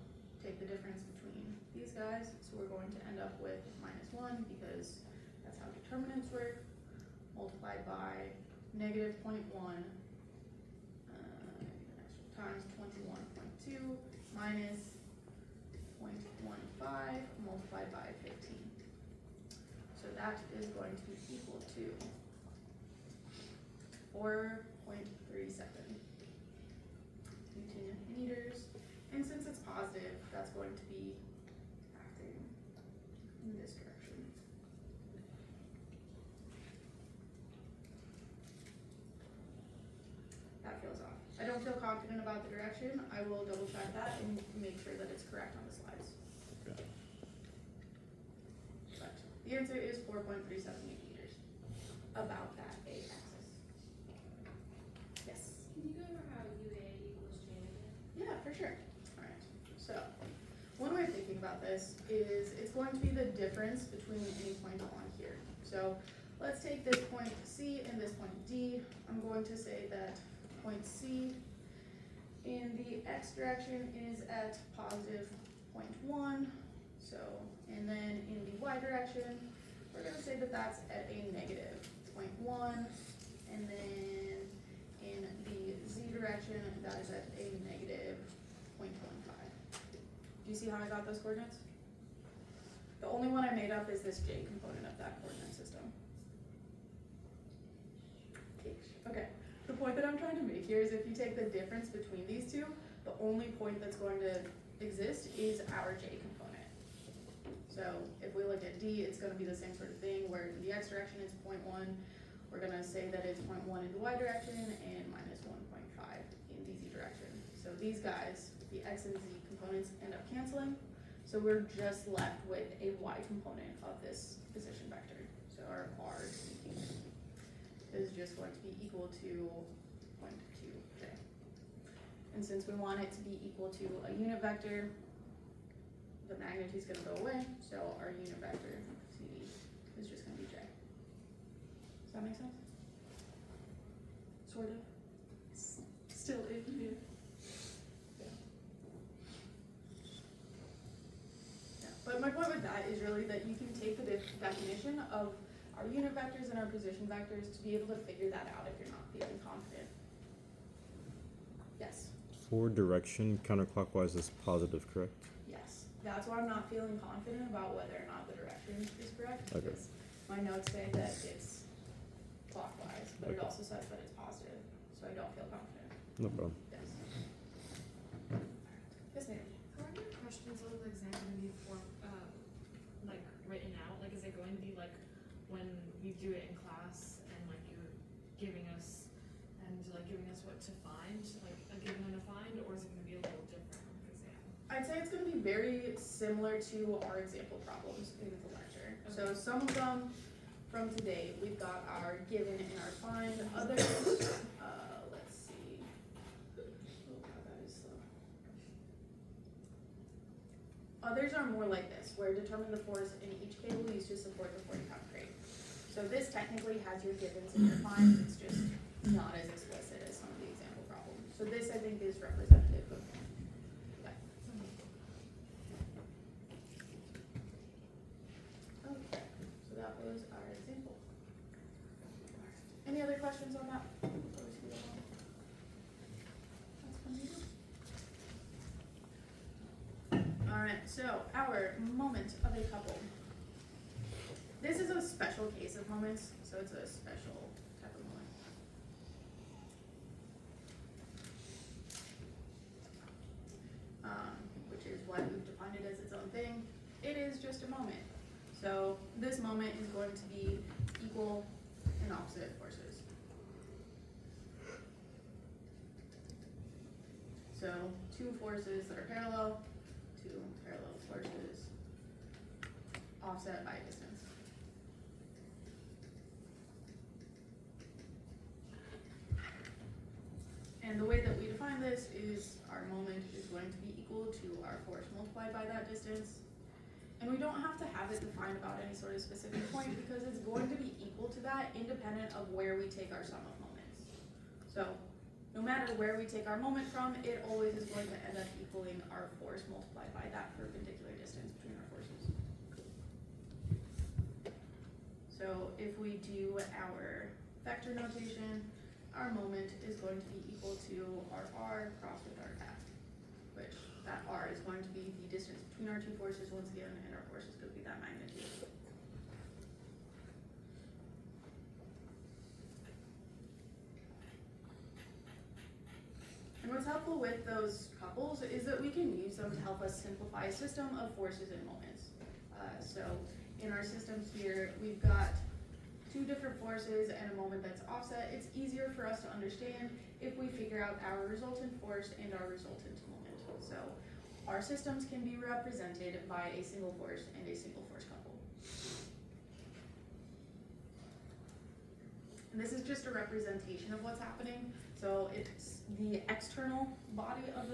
take the difference between these guys, so we're going to end up with minus 1, because that's how determinants work, multiplied by negative 0.1 times 21.2 minus 0.15 multiplied by 15. So that is going to be equal to 4.37 Newton meters. And since it's positive, that's going to be acting in this direction. That feels off. I don't feel confident about the direction. I will double check that and make sure that it's correct on the slides. Okay. But the answer is 4.37 meters about that A axis. Yes. Can you go over how UA equals J again? Yeah, for sure. Alright, so one way of thinking about this is it's going to be the difference between any point along here. So let's take this point C and this point D. I'm going to say that point C in the x direction is at positive 0.1. So, and then in the y direction, we're going to say that that's at a negative 0.1. And then in the z direction, that is at a negative 0.15. Do you see how I got those coordinates? The only one I made up is this j component of that coordinate system. Okay, the point that I'm trying to make here is if you take the difference between these two, the only point that's going to exist is our j component. So if we look at d, it's going to be the same sort of thing, where in the x direction it's 0.1. We're going to say that it's 0.1 in the y direction and minus 1.5 in the z direction. So these guys, the x and z components, end up canceling. So we're just left with a y component of this position vector. So our r is just going to be equal to 0.2j. And since we want it to be equal to a unit vector, the magnitude is going to go away. So our unit vector, CD, is just going to be j. Does that make sense? Sort of. Still in here. Yeah. But my point with that is really that you can take the definition of our unit vectors and our position vectors to be able to figure that out if you're not feeling confident. Yes, For direction, counterclockwise is positive, correct? yes. That's why I'm not feeling confident about whether or not the direction is correct. Okay. Because my notes say that it's clockwise, but it Okay. also says that it's positive, so I don't feel confident. No problem. Yes. Yes, ma'am. How are your questions on the exam gonna be like written out? Like, is it going to be like when we do it in class and like you're giving us what to find, like a given and a find, or is it gonna be a little different on the exam? I'd say it's gonna be very similar to our example problems in the lecture. So some of them from today, we've got our given and our find. Others, let's see. Oh wow, that is slow. Others are more like this, where determine the force in each cable used to support the 40-pound crate. So this technically has your givens and your finds, it's just not as explicit as some of the example problems. So this, I think, is representative of that. Okay, so that was our example. Any other questions on that? Before we move on? That's fine. Alright, so our moment of a couple. This is a special case of moments, so it's a special type of moment. Which is why we've defined it as its own thing. It is just a moment. So this moment is going to be equal and opposite forces. So two forces that are parallel, two parallel forces offset by a distance. And the way that we define this is our moment is going to be equal to our force multiplied by that distance. And we don't have to have it defined about any sort of specific point because it's going to be equal to that independent of where we take our sum of moments. So no matter where we take our moment from, it always is going to end up equaling our force multiplied by that perpendicular distance between our forces. So if we do our vector notation, our moment is going to be equal to our r crossed with our f, which that r is going to be the distance between our two forces once again, and our force is going to be that magnitude. And what's helpful with those couples is that we can use them to help us simplify a system of forces and moments. So in our system here, we've got two different forces and a moment that's offset. It's easier for us to understand if we figure out our resultant force and our resultant moment. So our systems can be represented by a single force and a single force couple. And this is just a representation of what's happening. So it's the external body of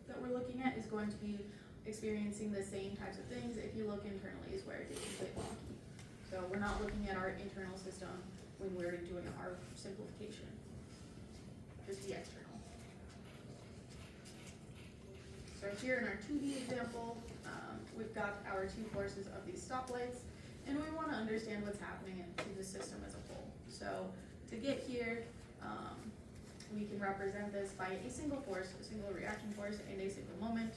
that we're looking at is going to be experiencing the same types of things. If you look internally is where it gets a bit wonky. So we're not looking at our internal system when we're doing our simplification, just the external. So here in our 2D example, we've got our two forces of these stoplights, and we want to understand what's happening to the system as a whole. So to get here, we can represent this by a single force, a single reaction force, and a single moment.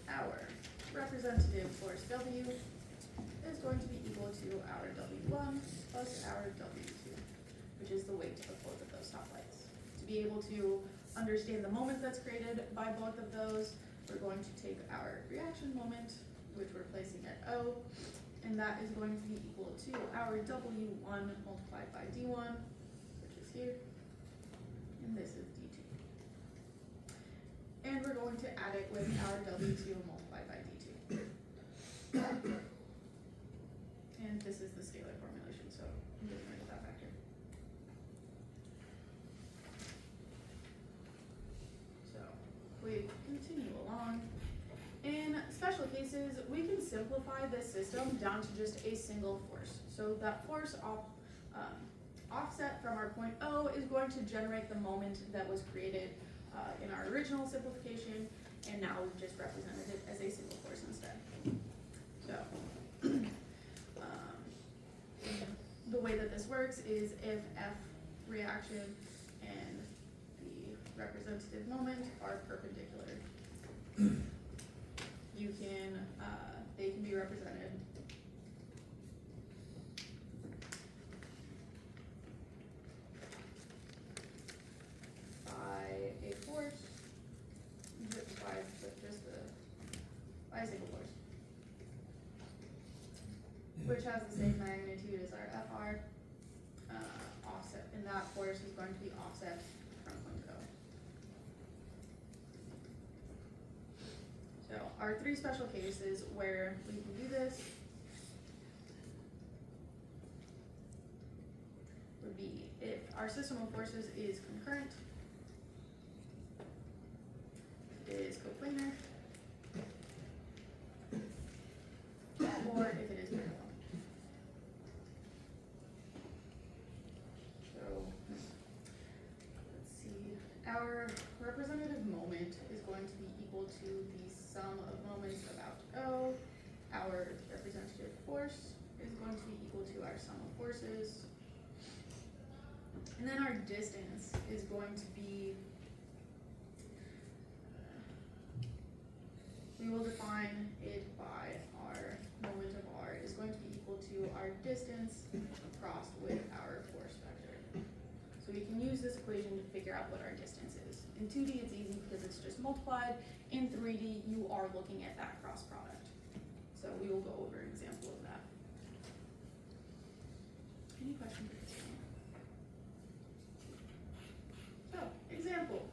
Our representative force W is going to be equal to our W1 plus our W2, which is the weight of both of those stoplights. To be able to understand the moment that's created by both of those, we're going to take our reaction moment, which we're placing at O, and that is going to be equal to our W1 multiplied by D1, which is here, and this is D2. And we're going to add it with our W2 multiplied by D2. And this is the scalar formulation, so I'm just going to put that back here. So we continue along. In special cases, we can simplify this system down to just a single force. So that force offset from our point O is going to generate the moment that was created in our original simplification, and now we've just represented it as a single force instead. So the way that this works is if F reaction and the representative moment are perpendicular, you can, they can be represented by a force, by a single force, which has the same magnitude as our FR, offset, and that force is going to be offset from point O. So our three special cases where we can do this would be if our system of forces is concurrent, is coplanar, or if it is parallel. So, let's see, our representative moment is going to be equal to the sum of moments about O. Our representative force is going to be equal to our sum of forces. And then our distance is going to be, we will define it by our moment of R is going to be equal to our distance crossed with our force vector. So we can use this equation to figure out what our distance is. In 2D it's easy because it's just multiplied. In 3D you are looking at that cross product. So we will go over an example of that. Any questions? So, example.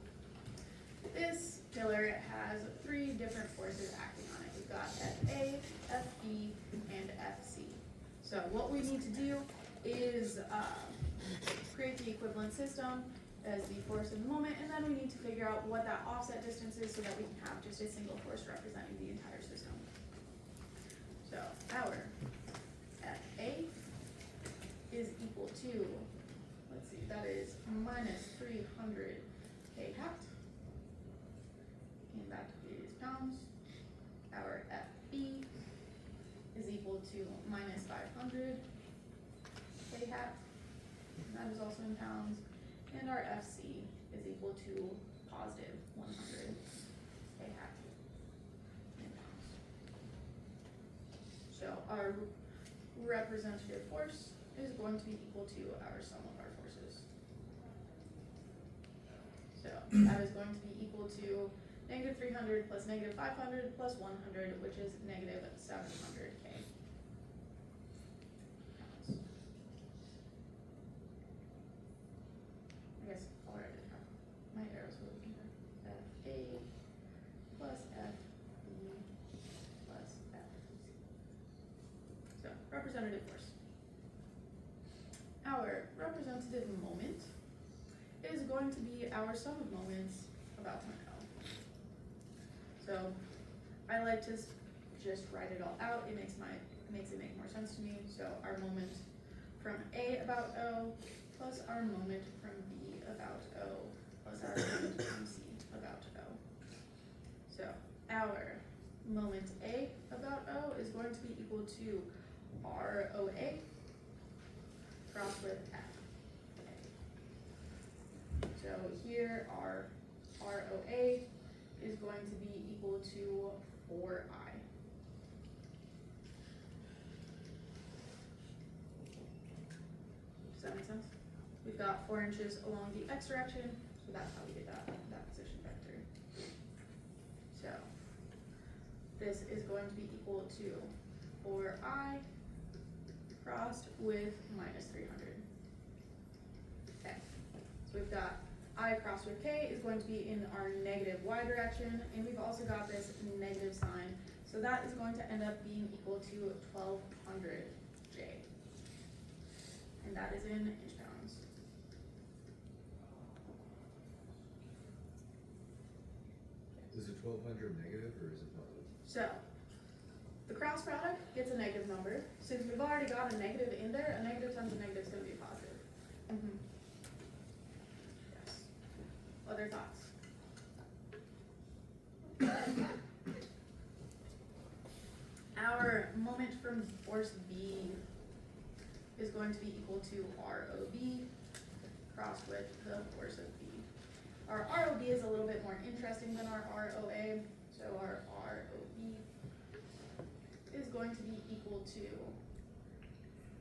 This pillar has three different forces acting on it. We've got FA, FB, and FC. So what we need to do is create the equivalent system as the force in the moment, and then we need to figure out what that offset distance is so that we can have just a single force representing the entire system. So our FA is equal to, let's see, that is minus 300 K hat, and that is pounds. Our FB is equal to minus 500 K hat, and that is also in pounds. And our FC is equal to positive 100 K hat in pounds. So our representative force is going to be equal to our sum of our forces. So that is going to be equal to negative 300 plus negative 500 plus 100, which is negative 700 K pounds. I guess I'll write it down. My arrows were looking for FA plus FB plus FC. So representative force. Our representative moment is going to be our sum of moments about point O. So I like to just write it all out. It makes it make more sense to me. So our moment from A about O plus our moment from B about O plus our moment from C about O. So our moment A about O is going to be equal to ROA crossed with F. So here our ROA is going to be equal to 4I. Does that make sense? We've got 4 inches along the x direction, so that's how we get that position vector. So this is going to be equal to 4I crossed with minus 300. Okay, so we've got I crossed with K is going to be in our negative Y direction, and we've also got this negative sign, so that is going to end up being equal to 1200 J, and that is in inch pounds. Is it 1200 negative or is it positive? So the cross product gets a negative number. Since we've already got a negative in there, a negative times a negative is going to be a positive. Yes. Other thoughts? Our moment from force B is going to be equal to ROB crossed with the force of B. Our ROB is a little bit more interesting than our ROA, so our ROB is going to be equal to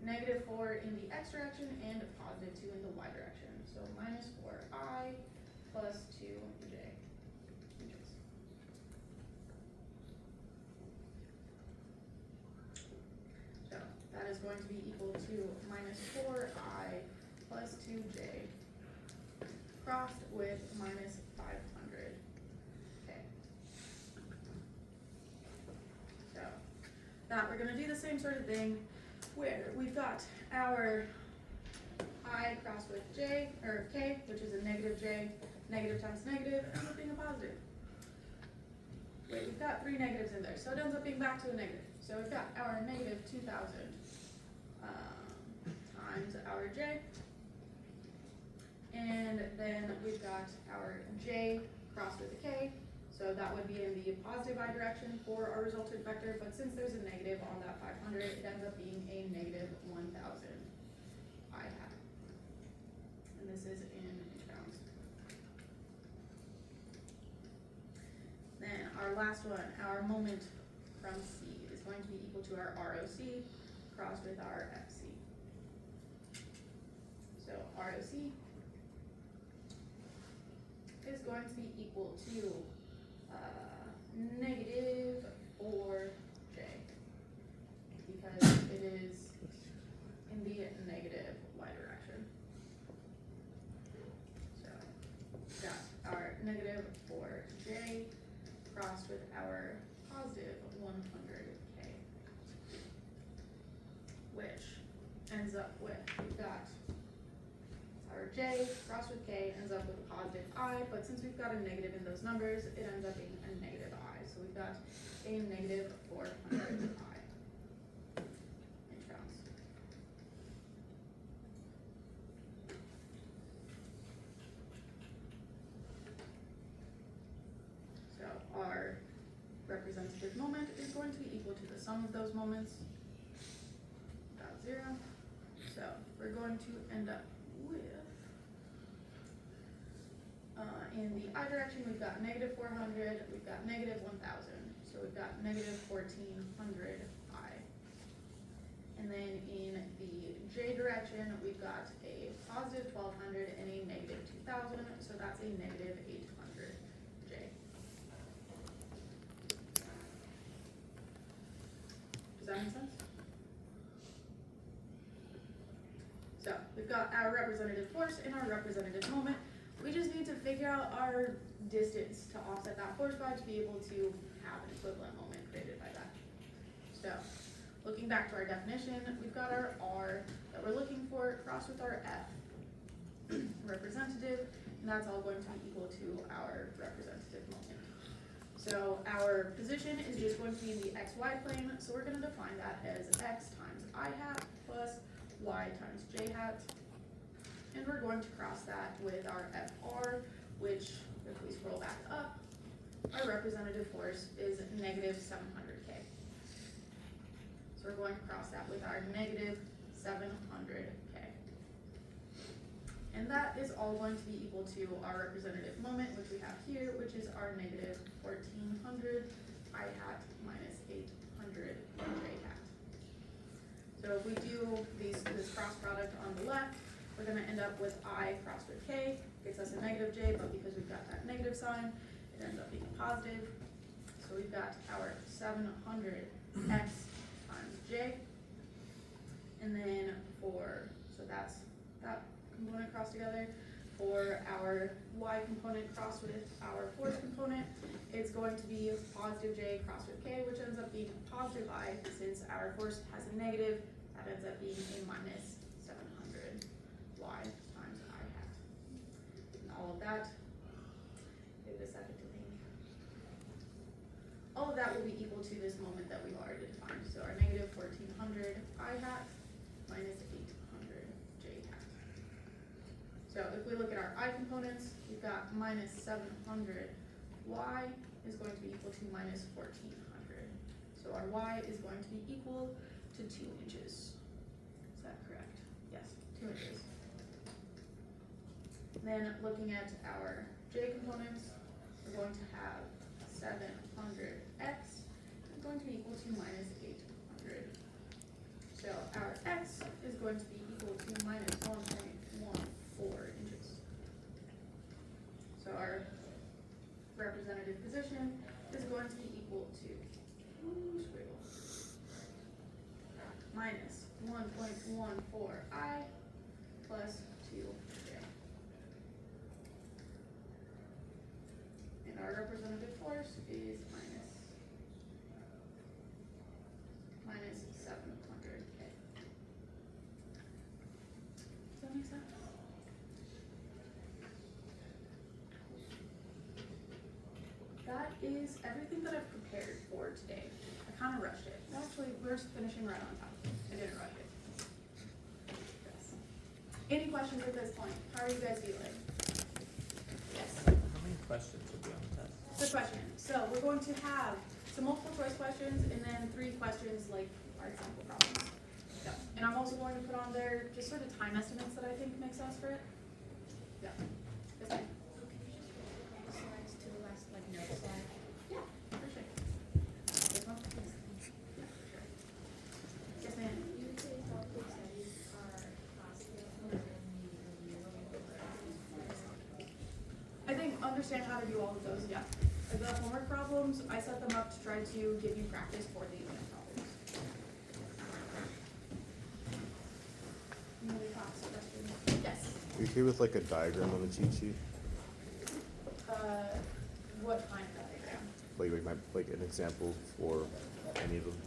-4 in the x direction and +2 in the y direction. So -4I plus 2j inches. So that is going to be equal to -4I plus 2j crossed with -500. Okay. So that we're gonna do the same sort of thing where we've got our I crossed with j, or k, which is a -j, negative times negative, ends up being a positive. Wait, we've got 3 negatives in there, so it ends up being back to a negative. So we've got our -2000 times our j, and then we've got our j crossed with a k, so that would be in the positive I direction for our resultant vector, but since there's a negative on that 500, it ends up being a -1000 I hat. And this is in inch pounds. Then our last one, our moment from C is going to be equal to our ROC crossed with our FC. So ROC is going to be equal to -4j, because it is in the negative y direction. So we've got our -4j crossed with our positive 100k, which ends up with, we've got our j crossed with k ends up with a positive I, but since we've got a negative in those numbers, it ends up being a negative I. So we've got a -400 I inch pounds. So our representative moment is going to be equal to the sum of those moments, about 0. So we're going to end up with, in the I direction, we've got -400, we've got -1000, so we've got -1400 I. And then in the J direction, we've got a positive 1200 and a -2000, so that's a -800 J. Does that make sense? So we've got our representative force and our representative moment. We just need to figure out our distance to offset that force by to be able to have an equivalent moment created by that. So looking back to our definition, we've got our R that we're looking for crossed with our F representative, and that's all going to be equal to our representative moment. So our position is just going to be in the XY plane, so we're going to define that as x times I hat plus y times j hat. And we're going to cross that with our FR, which, if we scroll back up, our representative force is -700k. So we're going to cross that with our -700k. And that is all going to be equal to our representative moment, which we have here, which is our -1400 I hat minus 800 j hat. So if we do this cross product on the left, we're going to end up with I crossed with k, gets us a -j, but because we've got that negative sign, it ends up being positive. So we've got our 700x times j, and then so that's that component crossed together. For our y component crossed with our force component, it's going to be positive j crossed with k, which ends up being positive I, since our force has a negative, that ends up being a -700 y times I hat. And all of that, give it a second to think. All of that will be equal to this moment that we've already defined. So our -1400 I hat minus 800 j hat. So if we look at our I components, we've got -700 y is going to be equal to -1400. So our y is going to be equal to 2 inches. Is that correct? 2 inches. Then looking at our J components, we're going to have 700x is going to be equal to minus 800. So our x is going to be equal to minus 1.14 inches. So our representative position is going to be equal to minus 1.14i plus 2j. And our representative force is minus 700k. Does that make sense? That is everything that I've prepared for today. I kind of rushed it. Actually, we're finishing right on time. I didn't rush it. Yes. Any questions at this point? How are you guys feeling? Yes. How many questions will be on the test? Good question. So we're going to have some multiple choice questions and then 3 questions like our example problems. Yeah. And I'm also going to put on there just sort of time estimates that I think make sense for it. Yeah. Yes, ma'am. Slides to the last, like, note slide. Yeah, for sure. This one? Yeah, for sure. Yes, ma'am. Usually thoughtful studies are faster than the I think understand how to do all of those, yeah. Like the homework problems, I set them up to try to give you practice for the unit problems. Any other thoughts or questions? Yes. Are you okay with like a diagram on the cheat sheet? What kind of diagram? Like an example for any of them?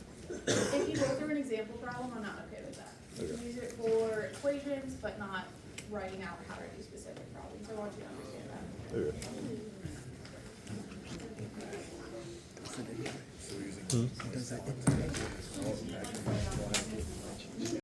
If you go through an example problem, I'm not okay with that. You can use it for equations, but not writing out how to do specific problems. I want you to understand that. Okay. So we're using. Hmm? Does that